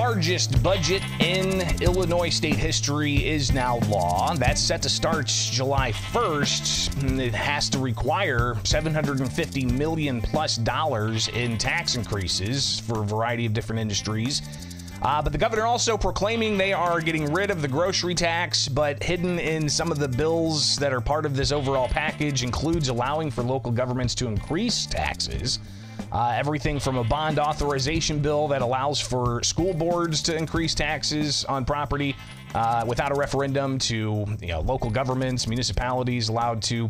largest budget in Illinois state history is now law. That's set to start July 1st. It has to require $750 million plus in tax increases for a variety of different industries. But the governor also proclaiming they are getting rid of the grocery tax, but hidden in some of the bills that are part of this overall package includes allowing for local governments to increase taxes. Everything from a bond authorization bill that allows for school boards to increase taxes on property without a referendum to local governments, municipalities allowed to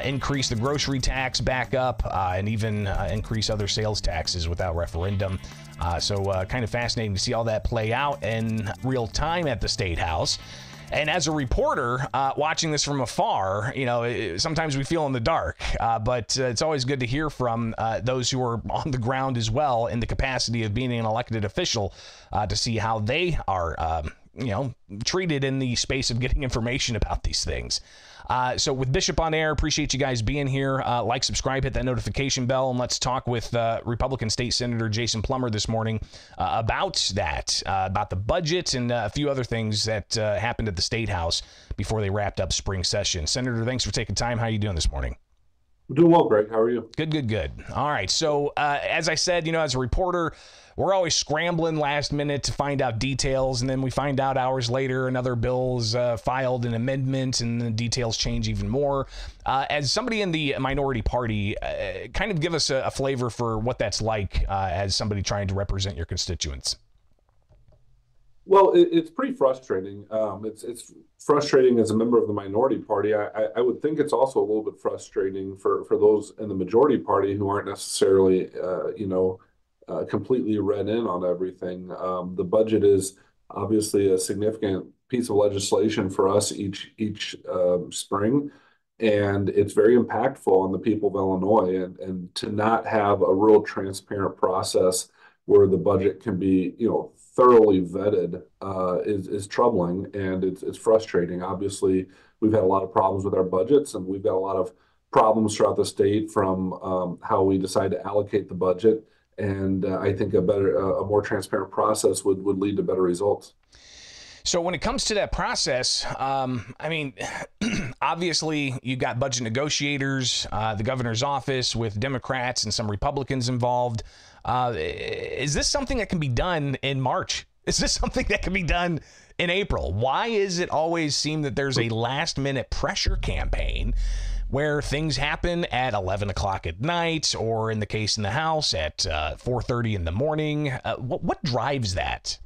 increase the grocery tax back up and even increase other sales taxes without referendum. So kind of fascinating to see all that play out in real time at the State House. And as a reporter, watching this from afar, sometimes we feel in the dark, but it's always good to hear from those who are on the ground as well in the capacity of being an elected official to see how they are, treated in the space of getting information about these things. So with Bishop on air, appreciate you guys being here. Like, subscribe, hit that notification bell, and let's talk with Republican State Senator Jason Plummer this morning about that, about the budget and a few other things that happened at the State House before they wrapped up spring session. Senator, thanks for taking time. How are you doing this morning? I'm doing well, Greg. How are you? Good. All right. So as I said, as a reporter, we're always scrambling last minute to find out details, and then we find out hours later another bill's filed an amendment, and the details change even more. As somebody in the minority party, kind of give us a flavor for what that's like as somebody trying to represent your constituents. Well, it's pretty frustrating. It's frustrating as a member of the minority party. I would think it's also a little bit frustrating for those in the majority party who aren't necessarily, completely read in on everything. The budget is obviously a significant piece of legislation for us each spring, and it's very impactful on the people of Illinois. And to not have a real transparent process where the budget can be, thoroughly vetted is troubling, and it's frustrating. Obviously, we've had a lot of problems with our budgets, and we've got a lot of problems throughout the state from how we decide to allocate the budget. And I think a more transparent process would lead to better results. So when it comes to that process, obviously you got budget negotiators, the governor's office with Democrats and some Republicans involved. Is this something that can be done in March? Is this something that can be done in April? Why is it always seem that there's a last minute pressure campaign where things happen at 11 o'clock at night, or in the case in the House at 4:30 in the morning? What drives that?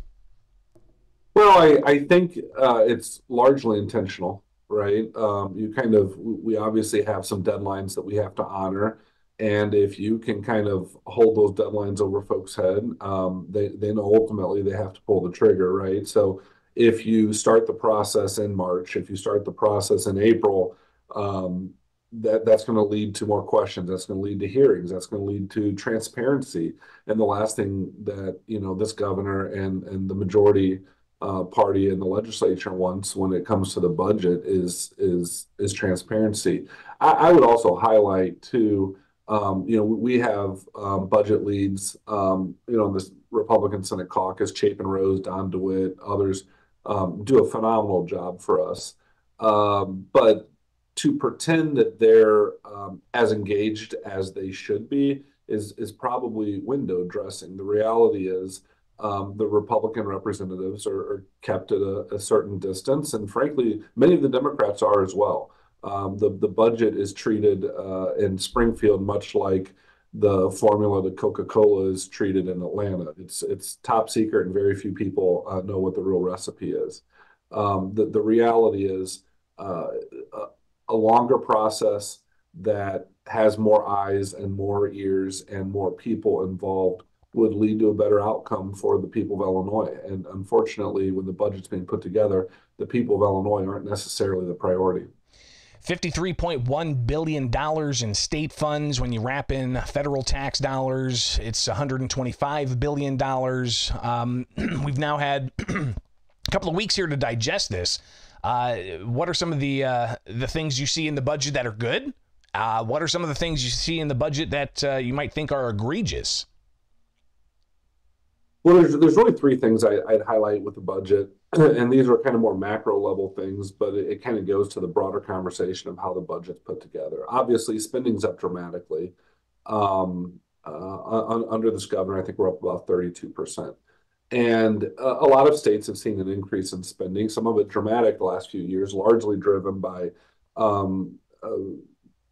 Well, I think it's largely intentional, right? We obviously have some deadlines that we have to honor. And if you can kind of hold those deadlines over folks' head, they know ultimately they have to pull the trigger, right? So if you start the process in March, if you start the process in April, that's going to lead to more questions. That's going to lead to hearings. That's going to lead to transparency. And the last thing that this governor and the majority party in the legislature wants when it comes to the budget is transparency. I would also highlight too. We have budget leads. This Republican Senate caucus, Chapin Rose, Don DeWitt, others do a phenomenal job for us. But to pretend that they're as engaged as they should be is probably window dressing. The reality is the Republican representatives are kept at a certain distance, and frankly, many of the Democrats are as well. The budget is treated in Springfield much like the formula that Coca-Cola is treated in Atlanta. It's top secret, and very few people know what the real recipe is. The reality is a longer process that has more eyes and more ears and more people involved would lead to a better outcome for the people of Illinois. And unfortunately, when the budget's being put together, the people of Illinois aren't necessarily the priority. $53.1 billion in state funds. When you wrap in federal tax dollars, it's $125 billion. We've now had a couple of weeks here to digest this. What are some of the things you see in the budget that are good? What are some of the things you see in the budget that you might think are egregious? Well, there's really three things I'd highlight with the budget, and these are kind of more macro level things, but it kind of goes to the broader conversation of how the budget's put together. Obviously, spending's up dramatically. Under this governor, I think we're up about 32%. And a lot of states have seen an increase in spending, some of it dramatic the last few years, largely driven by um, uh,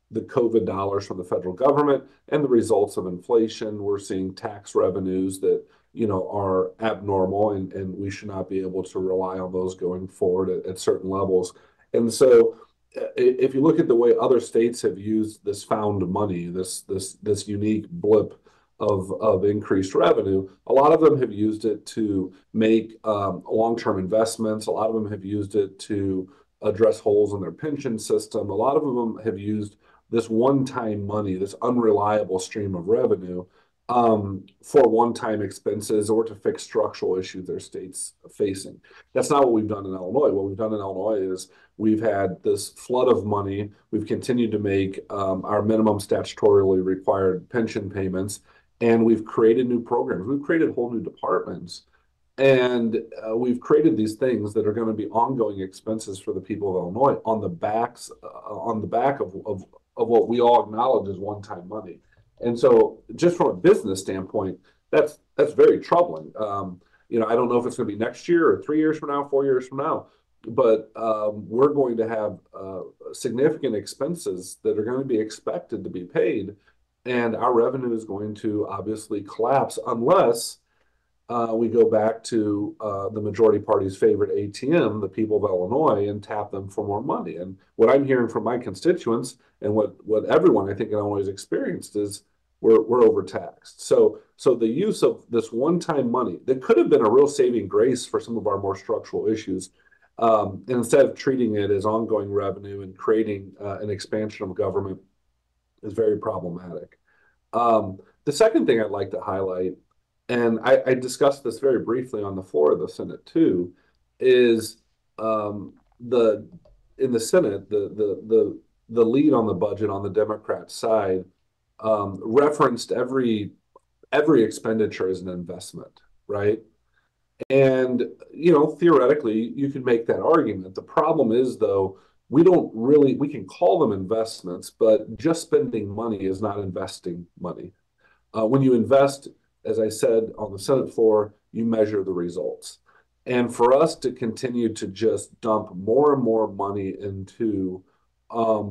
the COVID dollars from the federal government and the results of inflation. We're seeing tax revenues that, are abnormal, and we should not be able to rely on those going forward at certain levels. And so if you look at the way other states have used this found money, this unique blip of increased revenue, a lot of them have used it to make long-term investments. A lot of them have used it to address holes in their pension system. A lot of them have used this one-time money, this unreliable stream of revenue, for one-time expenses or to fix structural issues their state's facing. That's not what we've done in Illinois. What we've done in Illinois is we've had this flood of money. We've continued to make our minimum statutorily required pension payments, and we've created new programs. We've created whole new departments, and we've created these things that are going to be ongoing expenses for the people of Illinois on the back of what we all acknowledge is one-time money. And so, just from a business standpoint, that's very troubling. I don't know if it's going to be next year or 3 years from now, 4 years from now, but we're going to have significant expenses that are going to be expected to be paid, and our revenue is going to obviously collapse unless we go back to the majority party's favorite ATM, the people of Illinois, and tap them for more money. And what I'm hearing from my constituents and what everyone I think in Illinois has experienced is we're overtaxed. So the use of this one-time money that could have been a real saving grace for some of our more structural issues, and instead of treating it as ongoing revenue and creating an expansion of government, is very problematic. The second thing I'd like to highlight, and I discussed this very briefly on the floor of the Senate too, is the in the Senate the lead on the budget on the Democrat side referenced every expenditure as an investment, right? And theoretically, you can make that argument. The problem is, though, we can call them investments, but just spending money is not investing money. When you invest, as I said on the Senate floor, you measure the results. And for us to continue to just dump more and more money into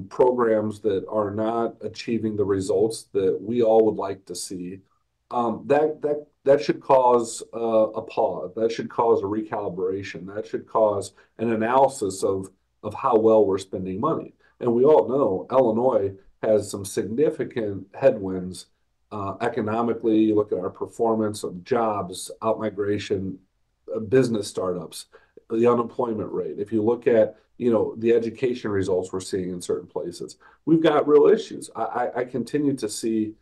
programs that are not achieving the results that we all would like to see, that should cause a pause. That should cause a recalibration. That should cause an analysis of how well we're spending money. And we all know Illinois has some significant headwinds economically. You look at our performance of jobs, outmigration, business startups, the unemployment rate. If you look at the education results we're seeing in certain places, we've got real issues. I continue to see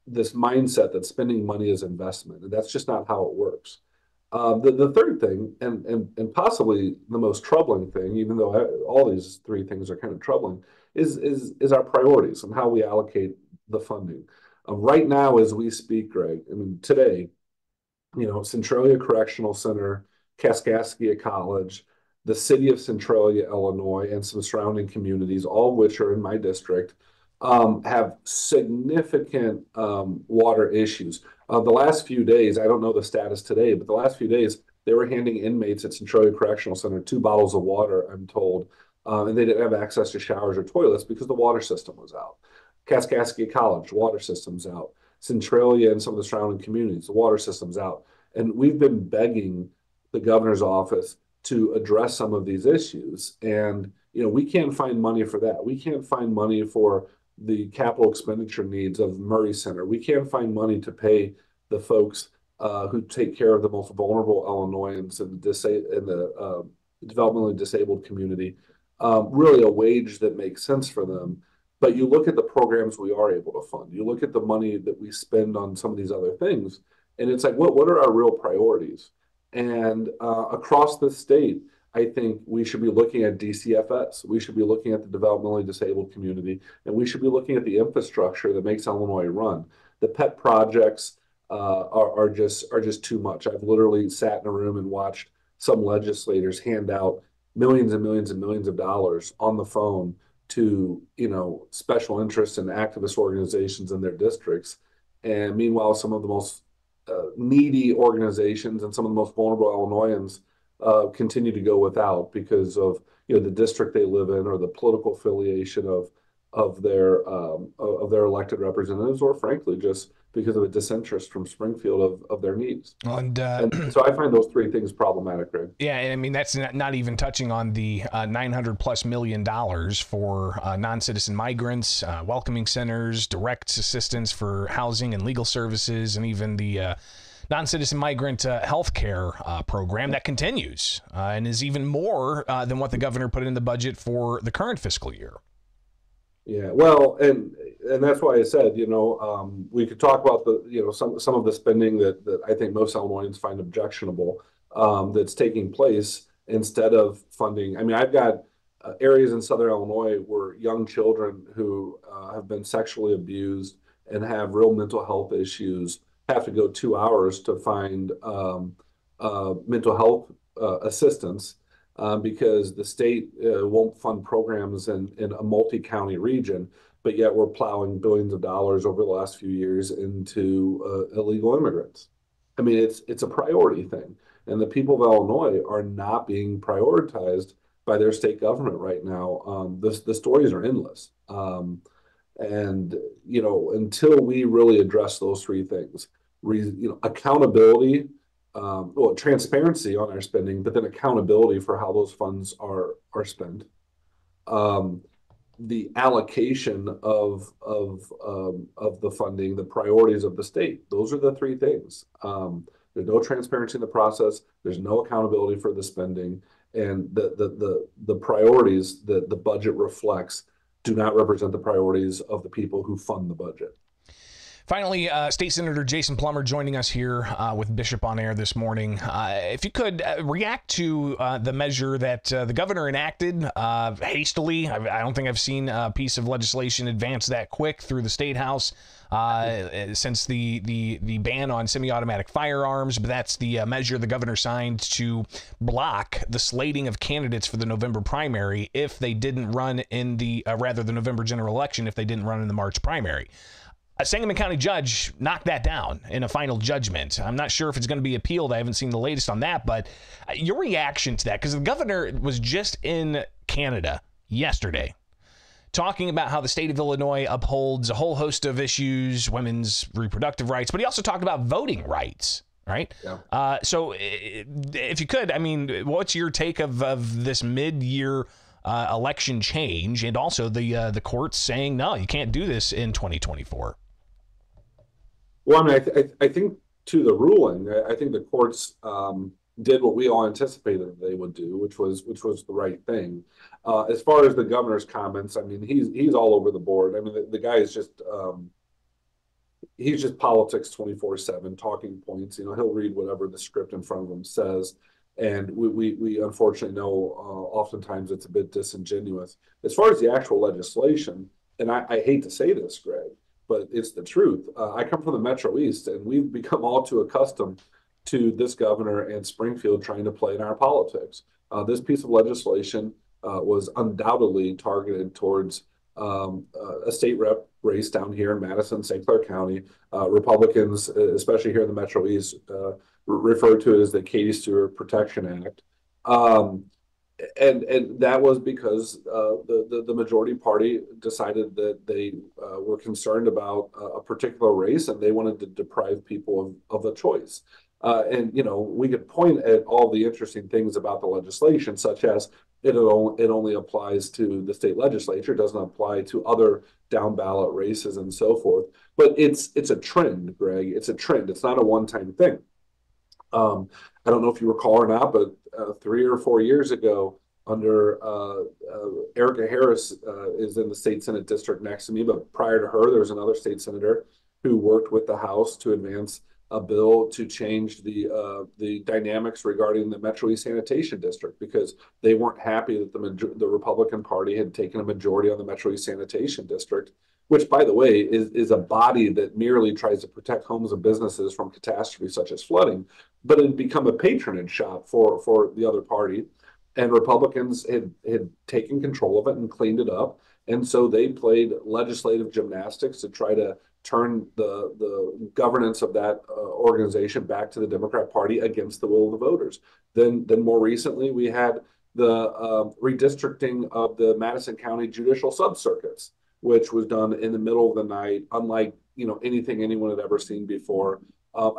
this mindset that spending money is investment, and that's just not how it works. The third thing, and possibly the most troubling thing, even though all these three things are kind of troubling, is our priorities and how we allocate the funding. Right now, as we speak, Greg, I mean, today, Centralia Correctional Center, Kaskaskia College, the city of Centralia, Illinois, and some surrounding communities, all of which are in my district, have significant water issues. The last few days, I don't know the status today, but the last few days, they were handing inmates at Centralia Correctional Center 2 bottles of water, I'm told, and they didn't have access to showers or toilets because the water system was out. Kaskaskia College, water system's out. Centralia and some of the surrounding communities, the water system's out. And we've been begging the governor's office to address some of these issues. And, we can't find money for that. We can't find money for the capital expenditure needs of Murray Center. We can't find money to pay the folks who take care of the most vulnerable Illinoisans in the developmentally disabled community, really a wage that makes sense for them. But you look at the programs we are able to fund. You look at the money that we spend on some of these other things, and it's like, what are our real priorities? And across the state, I think we should be looking at DCFS. We should be looking at the developmentally disabled community, and we should be looking at the infrastructure that makes Illinois run. The pet projects, are just too much. I've literally sat in a room and watched some legislators hand out millions and millions and millions of dollars on the phone to, special interests and activist organizations in their districts. And meanwhile, some of the most needy organizations and some of the most vulnerable Illinoisans continue to go without because of the district they live in or the political affiliation of their elected representatives, or frankly, just because of a disinterest from Springfield of their needs. And And so I find those three things problematic, Greg. yeah, and I mean that's not even touching on the $900+ million for non-citizen migrants, welcoming centers, direct assistance for housing and legal services, and even the non-citizen migrant health care program that continues and is even more than what the governor put in the budget for the current fiscal year. Yeah, well, and that's why I said, we could talk about some of the spending that I think most Illinoisans find objectionable, that's taking place instead of funding. I mean, I've got areas in Southern Illinois where young children who have been sexually abused and have real mental health issues have to go 2 hours to find mental health assistance because the state won't fund programs in a multi-county region, but yet we're plowing billions of dollars over the last few years into illegal immigrants. I mean, it's a priority thing, and the people of Illinois are not being prioritized by their state government right now. The stories are endless, and until we really address those three things, accountability, well, transparency on our spending, but then accountability for how those funds are spent. The allocation of the funding, the priorities of the state. Those are the three things. There's no transparency in the process. There's no accountability for the spending, and the priorities that the budget reflects do not represent the priorities of the people who fund the budget. Finally, State Senator Jason Plummer joining us here with Bishop on Air this morning. If you could react to the measure that the governor enacted hastily. I don't think I've seen a piece of legislation advance that quick through the State House since the ban on semi-automatic firearms. But that's the measure the governor signed to block the slating of candidates for the November primary if they didn't run in the November general election if they didn't run in the March primary. A Sangamon County judge knocked that down in a final judgment. I'm not sure if it's going to be appealed. I haven't seen the latest on that, but your reaction to that, because the governor was just in Canada yesterday talking about how the state of Illinois upholds a whole host of issues, women's reproductive rights, but he also talked about voting rights, right? Yeah. So if you could, I mean, what's your take of this mid-year election change, and also the courts saying, no, you can't do this in 2024? Well, I mean, I think to the ruling, I think the courts did what we all anticipated they would do, which was the right thing. As far as the governor's comments, I mean, he's all over the board. I mean, the guy is just he's just politics 24/7, talking points. He'll read whatever the script in front of him says, and we unfortunately know oftentimes it's a bit disingenuous. As far as the actual legislation, and I hate to say this, Greg, but it's the truth. I come from the Metro East, and we've become all too accustomed to this governor and Springfield trying to play in our politics. This piece of legislation was undoubtedly targeted towards a state rep race down here in Madison, St. Clair County. Republicans, especially here in the Metro East, refer to it as the Katie Stewart Protection Act. And that was because the majority party decided that they were concerned about a particular race, and they wanted to deprive people of a choice. And we could point at all the interesting things about the legislation, such as it only applies to the state legislature, doesn't apply to other down ballot races and so forth. But it's a trend, Greg. It's a trend. It's not a one-time thing. I don't know if you recall or not, but 3 or 4 years ago, under Erica Harris is in the state Senate district next to me, but prior to her, there was another state senator who worked with the House to advance a bill to change the dynamics regarding the Metro East Sanitation District, because they weren't happy that the Republican Party had taken a majority on the Metro East Sanitation District which, by the way, is a body that merely tries to protect homes and businesses from catastrophes such as flooding, but it had become a patronage shop for the other party. And Republicans had taken control of it and cleaned it up. And so they played legislative gymnastics to try to turn the governance of that organization back to the Democrat Party against the will of the voters. Then more recently, we had the redistricting of the Madison County judicial subcircuits, which was done in the middle of the night, unlike anything anyone had ever seen before,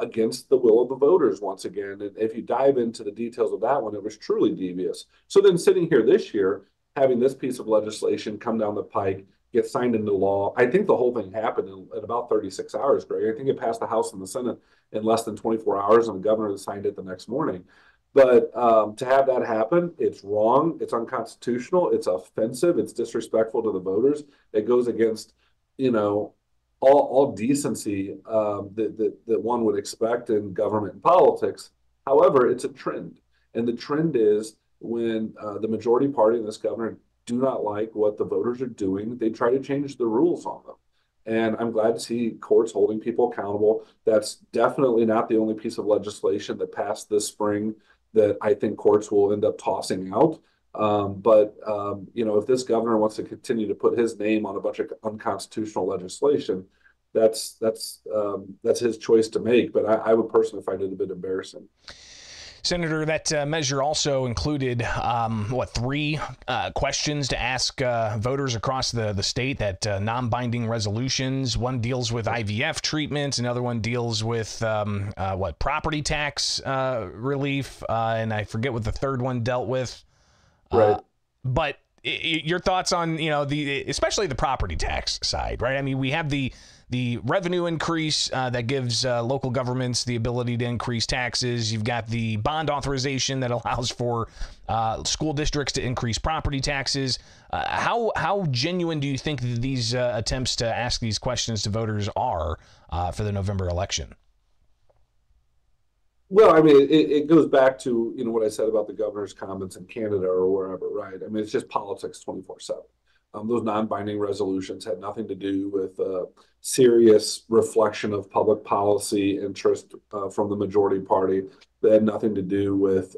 against the will of the voters once again. And if you dive into the details of that one, it was truly devious. So then sitting here this year, having this piece of legislation come down the pike, get signed into law, I think the whole thing happened in about 36 hours, Greg. I think it passed the House and the Senate in less than 24 hours, and the governor signed it the next morning. But to have that happen, it's wrong, it's unconstitutional, it's offensive, it's disrespectful to the voters. It goes against, all decency that one would expect in government and politics. However, it's a trend. And the trend is when the majority party and this governor do not like what the voters are doing, they try to change the rules on them. And I'm glad to see courts holding people accountable. That's definitely not the only piece of legislation that passed this spring that I think courts will end up tossing out. If this governor wants to continue to put his name on a bunch of unconstitutional legislation, that's his choice to make. But I would personally find it a bit embarrassing. Senator, that measure also included, three questions to ask voters across the state, that non-binding resolutions. One deals with IVF treatments. Another one deals with, property tax relief. And I forget what the third one dealt with. Right. But your thoughts on, especially the property tax side, right? I mean, we have the revenue increase that gives local governments the ability to increase taxes. You've got the bond authorization that allows for school districts to increase property taxes. How genuine do you think that these attempts to ask these questions to voters are for the November election? Well, I mean, it goes back to, what I said about the governor's comments in Canada or wherever, right? I mean, it's just politics 24/7. Those non-binding resolutions had nothing to do with serious reflection of public policy interest from the majority party. They had nothing to do with,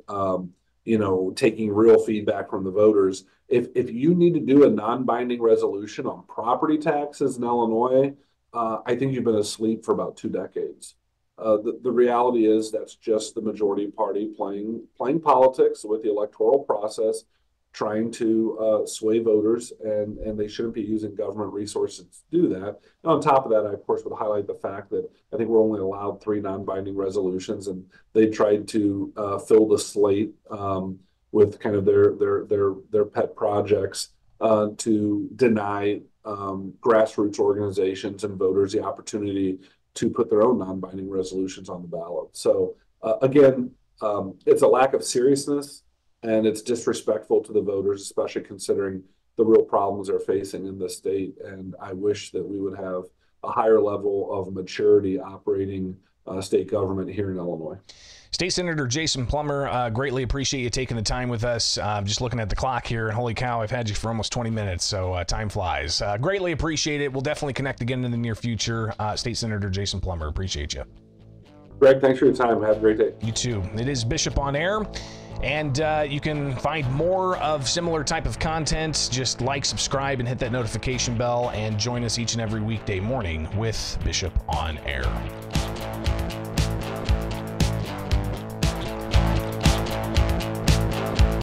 taking real feedback from the voters. If you need to do a non-binding resolution on property taxes in Illinois, I think you've been asleep for about 2 decades. The reality is that's just the majority party playing politics with the electoral process, trying to sway voters, and they shouldn't be using government resources to do that. And on top of that, I of course would highlight the fact that I think we're only allowed 3 non-binding resolutions, and they tried to fill the slate with kind of their pet projects to deny grassroots organizations and voters the opportunity to put their own non-binding resolutions on the ballot. So again, it's a lack of seriousness, and it's disrespectful to the voters, especially considering the real problems they're facing in the state. And I wish that we would have a higher level of maturity operating state government here in Illinois. State Senator Jason Plummer, greatly appreciate you taking the time with us. Just looking at the clock here, and holy cow, I've had you for almost 20 minutes, so time flies. Greatly appreciate it. We'll definitely connect again in the near future. State Senator Jason Plummer, appreciate you. Greg, thanks for your time. Have a great day. You too. It is Bishop on Air, and you can find more of similar type of content. Just like, subscribe, and hit that notification bell, and join us each and every weekday morning with Bishop on Air.